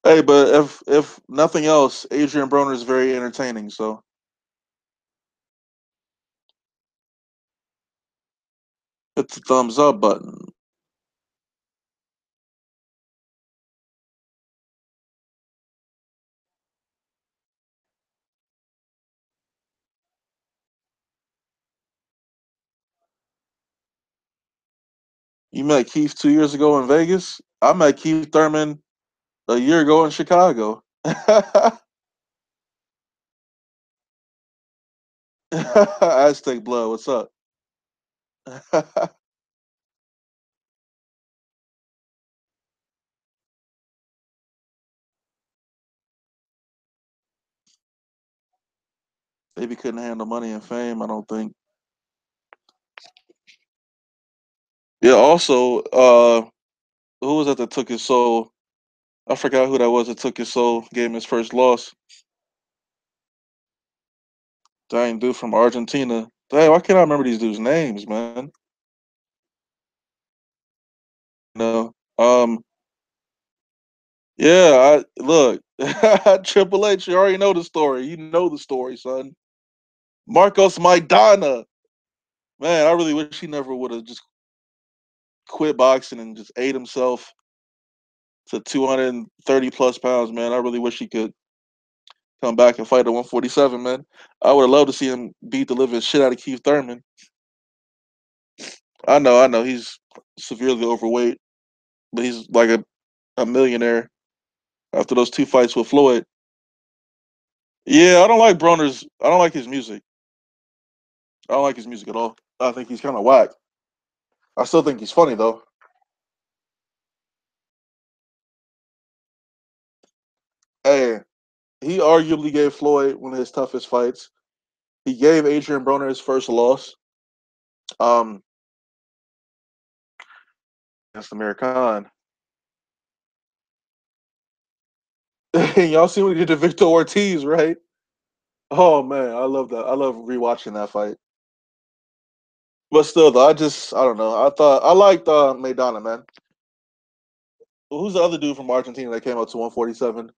Hey, but if nothing else, Adrian Broner is very entertaining. So hit the thumbs up button. You met Keith 2 years ago in Vegas. I met Keith Thurman a year ago in Chicago. Aztec blood. What's up? Maybe couldn't handle money and fame. I don't think. Yeah. Also, who was that took his soul? I forgot who that was that took his soul. Gave him his first loss. Dang dude from Argentina. Dang, why can't I remember these dudes' names, man? No. Yeah, I look. Triple H, you already know the story. You know the story, son. Marcos Maidana. Man, I really wish he never would have just quit boxing and just ate himself to 230 plus pounds, man. I really wish he could come back and fight at 147, man. I would have loved to see him beat the living shit out of Keith Thurman. I know. He's severely overweight, but he's like a millionaire after those two fights with Floyd. Yeah, I don't like Broner's. I don't like his music. I don't like his music at all. I think he's kind of whack. I still think he's funny though. Hey, he arguably gave Floyd one of his toughest fights. He gave Adrien Broner his first loss. Um, against American. Y'all see what he did to Victor Ortiz, right? Oh man, I love that. I love rewatching that fight. But still, though, I don't know. I thought I liked Maidana, man. Who's the other dude from Argentina that came up to 147?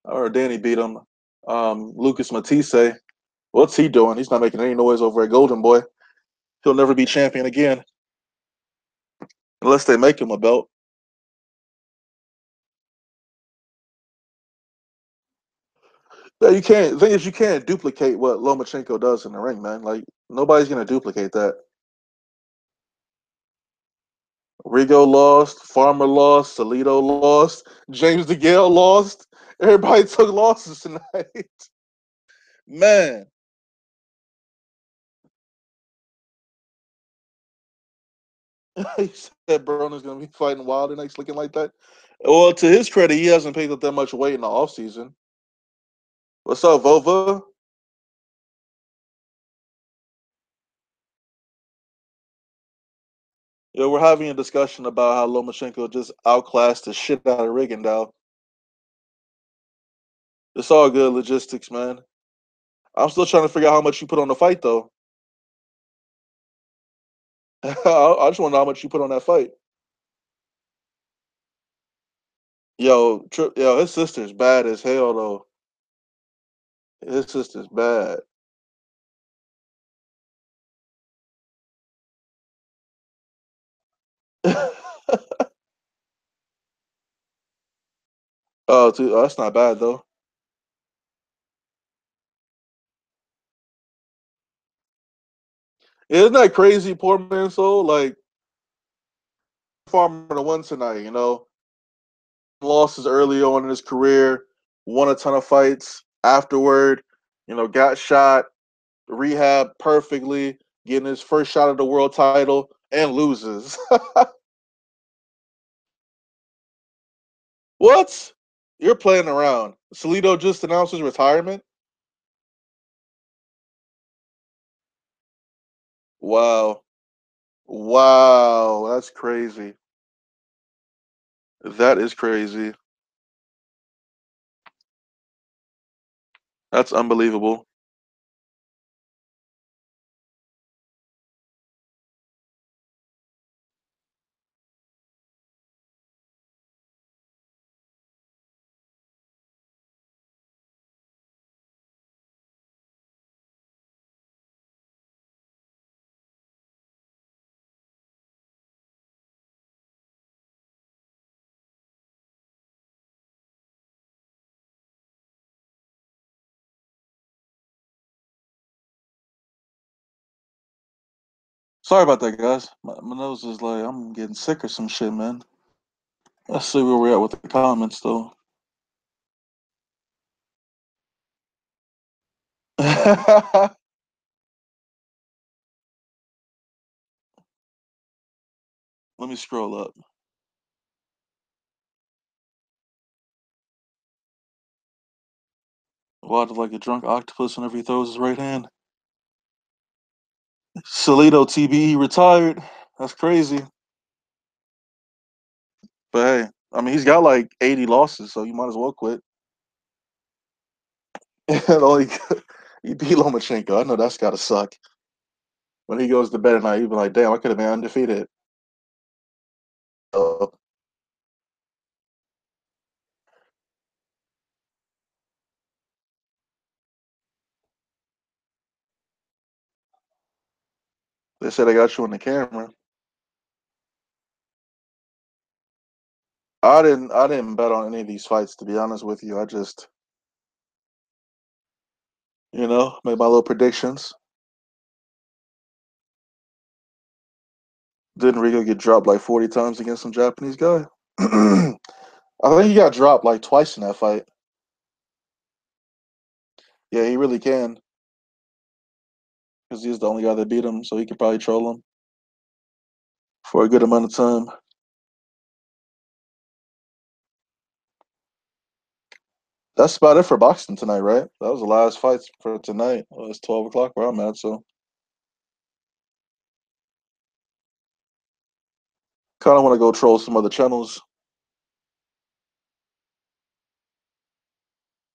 Or Danny beat him. Lucas Matisse. What's he doing? He's not making any noise over at Golden Boy. He'll never be champion again unless they make him a belt. Yeah, you can't. The thing is, you can't duplicate what Lomachenko does in the ring, man. Like nobody's gonna duplicate that. Rigo lost, Farmer lost, Salido lost, James DeGale lost. Everybody took losses tonight. Man, he said Broner's gonna be fighting Wilder next, looking like that. Well, to his credit, he hasn't picked up that much weight in the offseason. What's up, Vova? Yeah, we're having a discussion about how Lomachenko just outclassed the shit out of Rigondeaux. It's all good logistics, man. I'm still trying to figure out how much you put on the fight, though. I just want to know how much you put on that fight. Yo, his sister's bad as hell, though. His sister's bad. Oh, dude, that's not bad though. Isn't that crazy, poor man's soul? Like Farmer the one tonight, losses early on in his career, won a ton of fights afterward, got shot, rehab perfectly, getting his first shot at the world title, and loses. What? You're playing around. Salido just announced his retirement. Wow. Wow. That's crazy. That is crazy. That's unbelievable. Sorry about that, guys. My nose is like I'm getting sick or some shit, man. Let's see where we're at with the comments, though. Let me scroll up. Squatted like a drunk octopus whenever he throws his right hand. Salido Tibi retired. That's crazy. But hey, I mean, he's got like 80 losses, so you might as well quit. Only he beat Lomachenko. I know that's gotta suck. When he goes to bed at night, he'd be like, "Damn, I could have been undefeated." So they said I got you on the camera. I didn't bet on any of these fights, to be honest with you. I just, made my little predictions. Didn't Rigo get dropped like 40 times against some Japanese guy? I think he got dropped like twice in that fight. Yeah, he really can because he's the only guy that beat him, so he could probably troll him for a good amount of time. That's about it for boxing tonight, right? That was the last fights for tonight. Well, it's 12 o'clock where I'm at, so kind of want to go troll some other channels.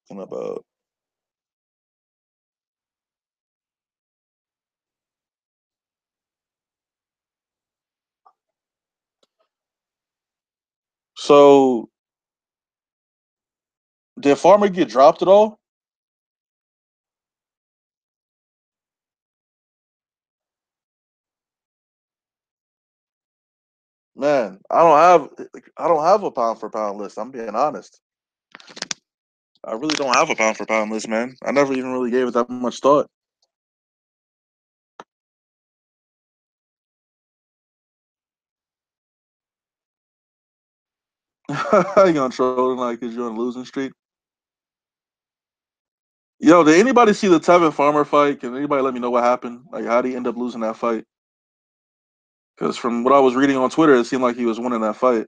And about so did Farmer get dropped at all? Man, I don't have a pound for pound list. I'm being honest. I really don't have a pound for pound list, man. I never even really gave it that much thought. How you gonna troll tonight because you're on a losing streak? Yo, did anybody see the Tevin Farmer fight? Can anybody let me know what happened? Like, how did he end up losing that fight? Because from what I was reading on Twitter, it seemed like he was winning that fight.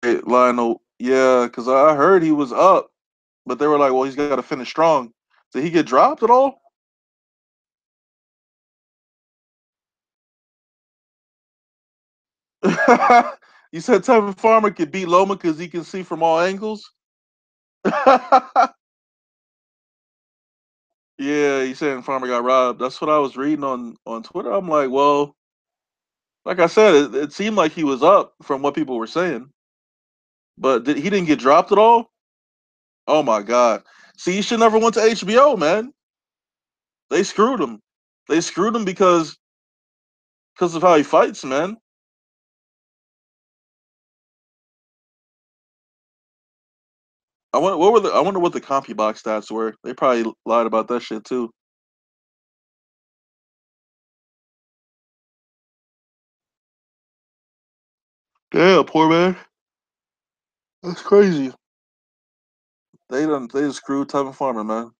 Hey, Lionel, yeah, because I heard he was up, but they were like, well, he's got to finish strong. Did he get dropped at all? You said Tevin Farmer could beat Loma because he can see from all angles? Yeah, he said Farmer got robbed. That's what I was reading on Twitter. I'm like, well, like I said, it seemed like he was up from what people were saying, but he didn't get dropped at all? Oh my God. See, he should never went to HBO, man. They screwed him. They screwed him because of how he fights, man. I wonder what the CompuBox stats were. They probably lied about that shit too. Yeah, poor man. That's crazy. They just screwed Tevin Farmer, man.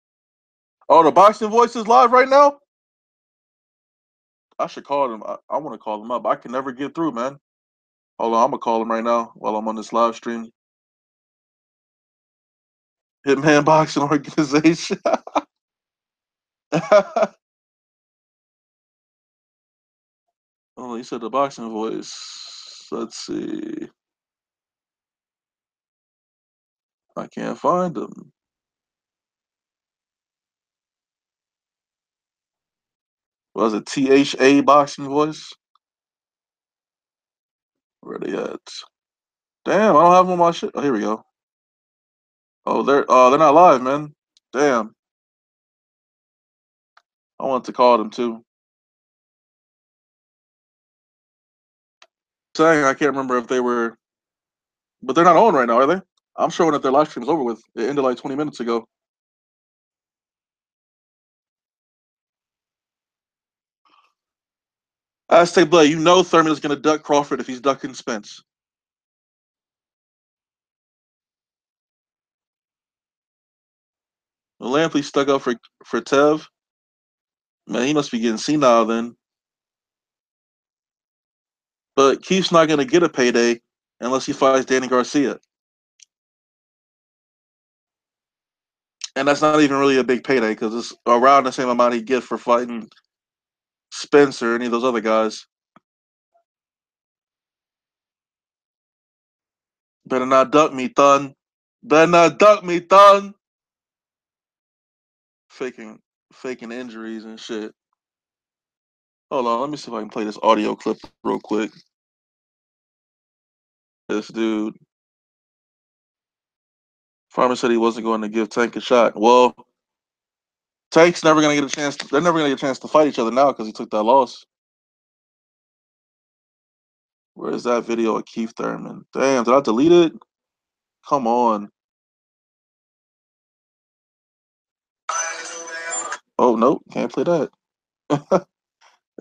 Oh, the boxing voice is live right now? I should call them. I want to call them up. I can never get through, man. Hold on, I'm gonna call them right now while I'm on this live stream. Hitman Boxing Organization. Oh, you said the boxing voice. Let's see. I can't find them. Was it THA boxing voice? Where they at? Damn, I don't have them on my shit. Oh, here we go. Oh they're not live, man. Damn. I wanted to call them too. Saying I can't remember if they were, but they're not on right now, are they? I'm showing that their live stream is over with. It ended like 20 minutes ago. Aztec Blood, you know Thurman is going to duck Crawford if he's ducking Spence. Lampley stuck up for Tev. Man, he must be getting senile then. But Keith's not going to get a payday unless he fights Danny Garcia. And that's not even really a big payday because it's around the same amount he gets for fighting Spencer or any of those other guys. Better not duck me, Thun. Better not duck me, Thun. Faking, faking injuries and shit. Hold on, let me see if I can play this audio clip real quick. This dude, Farmer said he wasn't going to give Tank a shot. Well, Tank's never going to get a chance. They're never going to get a chance to fight each other now because he took that loss. Where's that video of Keith Thurman? Damn, did I delete it? Come on. Oh, nope, can't play that.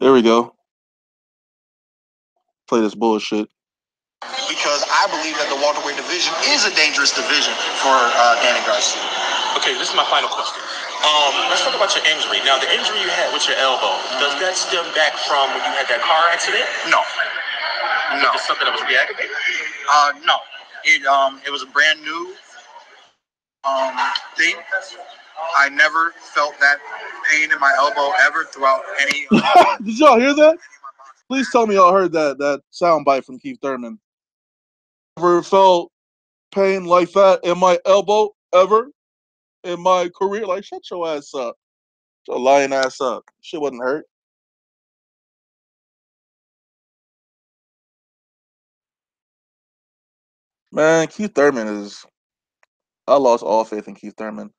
There we go. Play this bullshit. Because I believe that the welterweight division is a dangerous division for Danny Garcia. Okay, this is my final question. Let's talk about your injury. Now, the injury you had with your elbow, does that stem back from when you had that car accident? No. No. Is it something that was reactivated? No. It was a brand new thing. I never felt that pain in my elbow ever throughout any. Did y'all hear that? Please tell me y'all heard that sound bite from Keith Thurman. Never felt pain like that in my elbow ever in my career. Like, shut your ass up. Shut your lying ass up. Shit wasn't hurt. Man, Keith Thurman is. I lost all faith in Keith Thurman.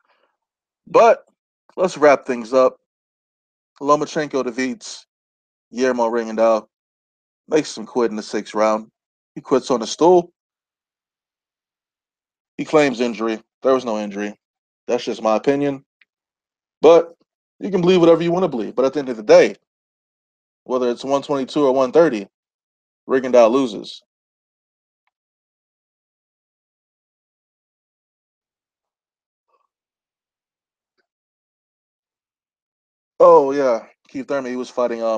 But let's wrap things up. Lomachenko defeats Guillermo Rigondeaux. Makes him quit in the 6th round. He quits on the stool. He claims injury. There was no injury. That's just my opinion. But you can believe whatever you want to believe. But at the end of the day, whether it's 122 or 130, Rigondeaux loses. Oh yeah, Keith Thurman. He was fighting. I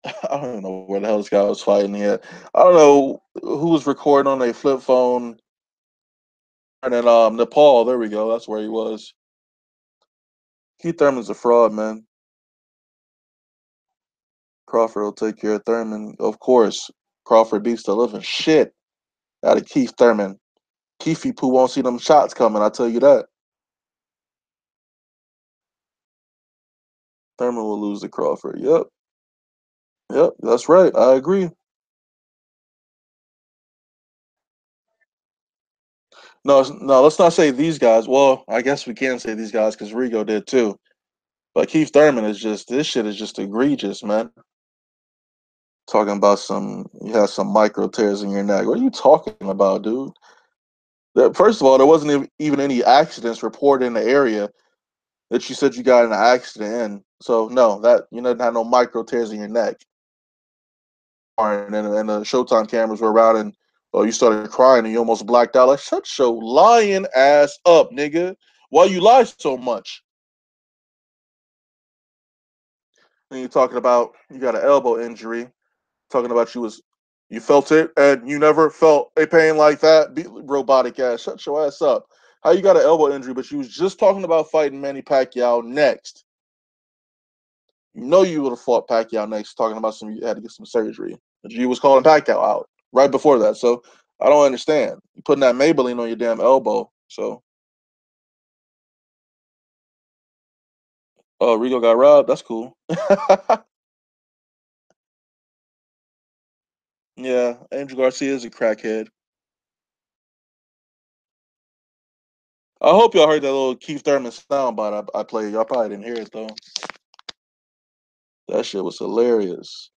don't even know where the hell this guy was fighting yet. I don't know who was recording on a flip phone. And then Nepal. There we go. That's where he was. Keith Thurman's a fraud, man. Crawford will take care of Thurman. Of course, Crawford beats the living shit out of Keith Thurman. Keefy Poo won't see them shots coming, I tell you that. Thurman will lose to Crawford. Yep. Yep, that's right. I agree. No, no, let's not say these guys. Well, I guess we can say these guys because Rigo did too. But Keith Thurman is just this shit is just egregious, man. Talking about you have some micro tears in your neck. What are you talking about, dude? First of all, there wasn't even any accidents reported in the area that you said you got in an accident in. So no, that you didn't have no micro tears in your neck. And the Showtime cameras were around, and you started crying and you almost blacked out. Like, shut your lying ass up, nigga. Why you lie so much? And you're talking about you got an elbow injury. Talking about you felt it and you never felt a pain like that. Robotic ass. Shut your ass up. How you got an elbow injury, but you was just talking about fighting Manny Pacquiao next. You know you would have fought Pacquiao next, talking about you had to get some surgery. But you was calling Pacquiao out right before that. So I don't understand. You putting that Maybelline on your damn elbow. So Rigo got robbed. That's cool. Yeah, Andrew Garcia is a crackhead. I hope y'all heard that little Keith Thurman soundbite I played. Y'all probably didn't hear it though. That shit was hilarious.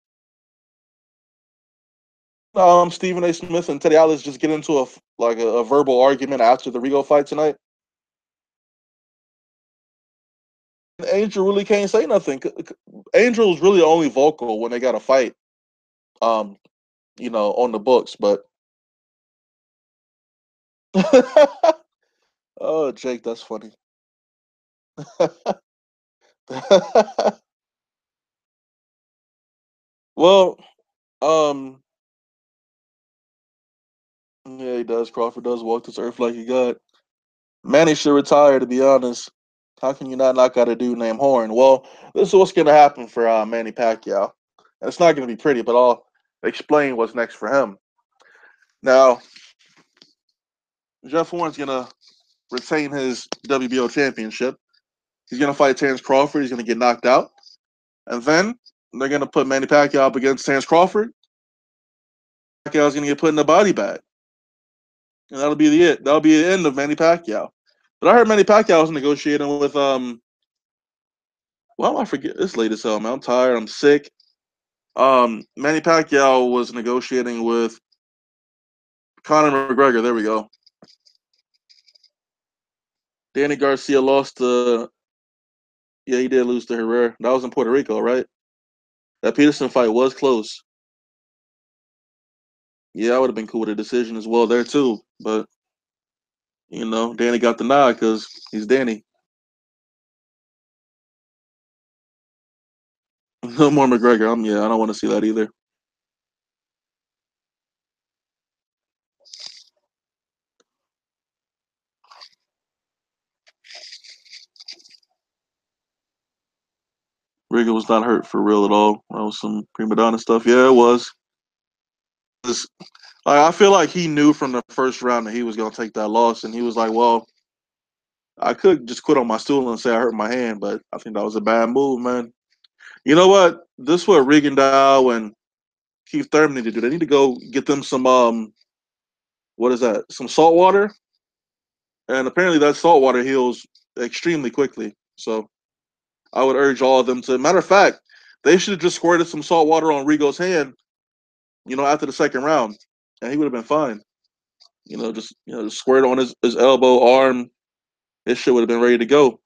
Stephen A. Smith and Teddy Atlas just get into a verbal argument after the Rigo fight tonight. Angel really can't say nothing. Angel's really only vocal when they got a fight, um, on the books. But oh, Jake, that's funny. Well, um, yeah, he does. Crawford does walk this earth like he got. Manny should retire, to be honest. How can you not knock out a dude named Horn? Well, this is what's going to happen for Manny Pacquiao. And it's not going to be pretty, but I'll explain what's next for him. Now, Jeff Horn's going to retain his WBO championship. He's going to fight Terrence Crawford. He's going to get knocked out. And then they're going to put Manny Pacquiao up against Terrence Crawford. Pacquiao's going to get put in the body bag. And that'll be it. That'll be the end of Manny Pacquiao. But I heard Manny Pacquiao was negotiating with well, I forget. It's late as hell, man. I'm tired. I'm sick. Manny Pacquiao was negotiating with Conor McGregor. There we go. Danny Garcia lost to. Yeah, he did lose to Herrera. That was in Puerto Rico, right? That Peterson fight was close. Yeah, I would have been cool with a decision as well there too. But Danny got the nod because he's Danny. No more McGregor. I don't want to see that either. Rigo was not hurt for real at all. That was some prima donna stuff. Yeah, it was. I feel like he knew from the first round that he was going to take that loss, and he was like, "Well, I could just quit on my stool and say I hurt my hand, but I think that was a bad move, man." You know what? This is what Rigondeaux and Keith Thurman need to do. They need to go get them some what is that? Some salt water, and apparently that salt water heals extremely quickly. So I would urge all of them to. Matter of fact, they should have just squirted some salt water on Rigo's hand, after the second round, and he would have been fine. Just squirt on his elbow, arm. His shit would have been ready to go.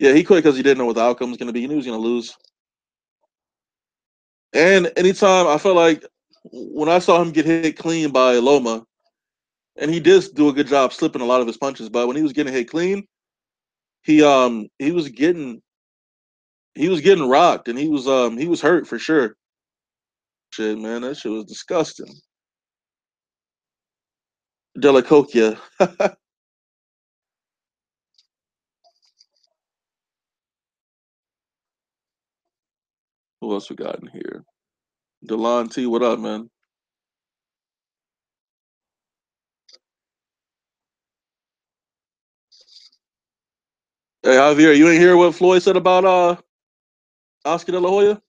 Yeah, he quit because he didn't know what the outcome was going to be. He knew he was going to lose. And anytime I felt like when I saw him get hit clean by Loma, and he did do a good job slipping a lot of his punches, but when he was getting hit clean, he was getting rocked, and he was hurt for sure. Shit, man, that shit was disgusting. Delacokia. Who else we got in here? Delon T, what up, man? Hey, Javier, you ain't hear what Floyd said about Oscar De La Hoya?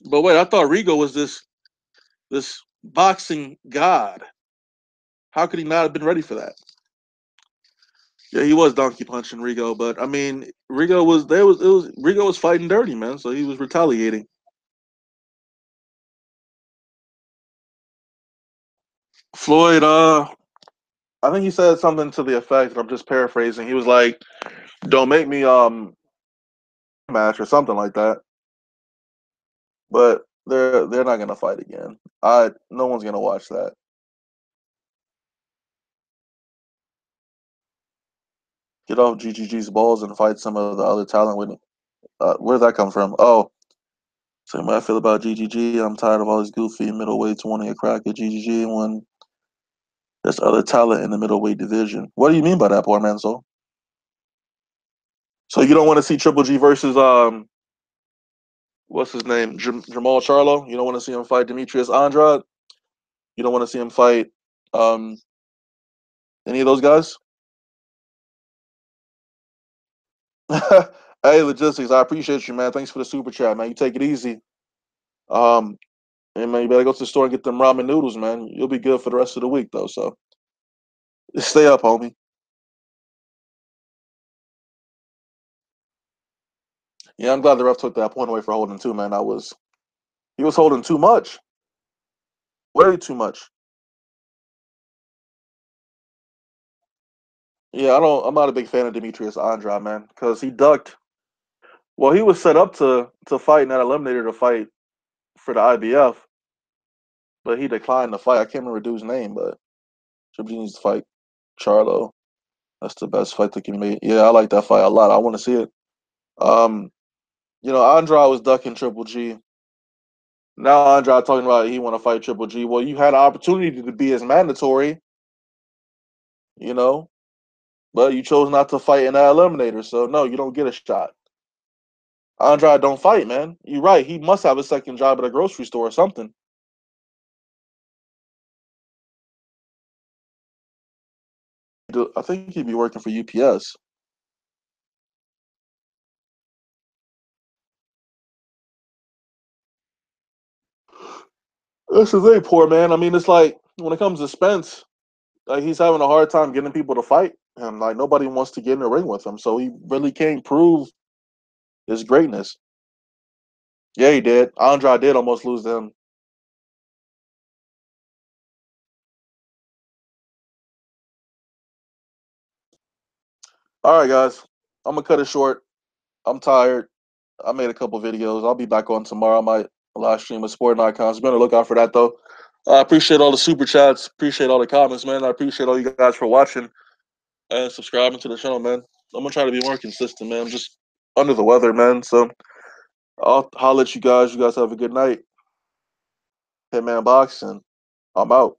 But wait, I thought Rigo was this boxing god. How could he not have been ready for that? Yeah, he was donkey punching Rigo, but I mean, Rigo was fighting dirty, man. So he was retaliating. Floyd, I think he said something to the effect. I'm just paraphrasing. He was like, "Don't make me match" or something like that. But they're not gonna fight again. No one's gonna watch that. Get off GGG's balls and fight some of the other talent with. Where did that come from? Oh, same way I feel about GGG. I'm tired of all these goofy middleweights wanting a crack at GGG when there's other talent in the middleweight division. What do you mean by that, poor man? So you don't want to see Triple G versus what's his name, Jamal Charlo? You don't want to see him fight Demetrius Andrade? You don't want to see him fight um any of those guys? Hey, logistics. I appreciate you, man. Thanks for the super chat, man. You take it easy. Um, and man, you better go to the store and get them ramen noodles, man. You'll be good for the rest of the week, though. So stay up, homie. Yeah, I'm glad the ref took that point away for holding too, man. He was holding too much, way too much. Yeah, I'm not a big fan of Demetrius Andrade, man, because he ducked. Well, he was set up to fight and that eliminator to fight for the IBF, but he declined the fight. I can't remember dude's name, but Triple G needs to fight Charlo. That's the best fight that can be made. Yeah, I like that fight a lot. I want to see it. Um, You know, Andrade was ducking Triple G. Now Andrade talking about he want to fight Triple G. Well, you had an opportunity to be as mandatory, you know, but you chose not to fight in that eliminator. So no, you don't get a shot. Andrade don't fight, man. You're right. He must have a second job at a grocery store or something. I think he'd be working for UPS. This is a poor man. I mean, it's like when it comes to Spence, like he's having a hard time getting people to fight him. Like nobody wants to get in the ring with him, so he really can't prove his greatness. Yeah, he did. Andrade did almost lose to him. All right, guys, I'm gonna cut it short. I'm tired. I made a couple videos. I'll be back on tomorrow. I might live stream with Sporting Icons. Be on the lookout for that though. I appreciate all the super chats. Appreciate all the comments, man. I appreciate all you guys for watching and subscribing to the channel, man. I'm gonna try to be more consistent, man. I'm just under the weather, man. So I'll holler at you guys. You guys have a good night. Hitman Boxing. I'm out.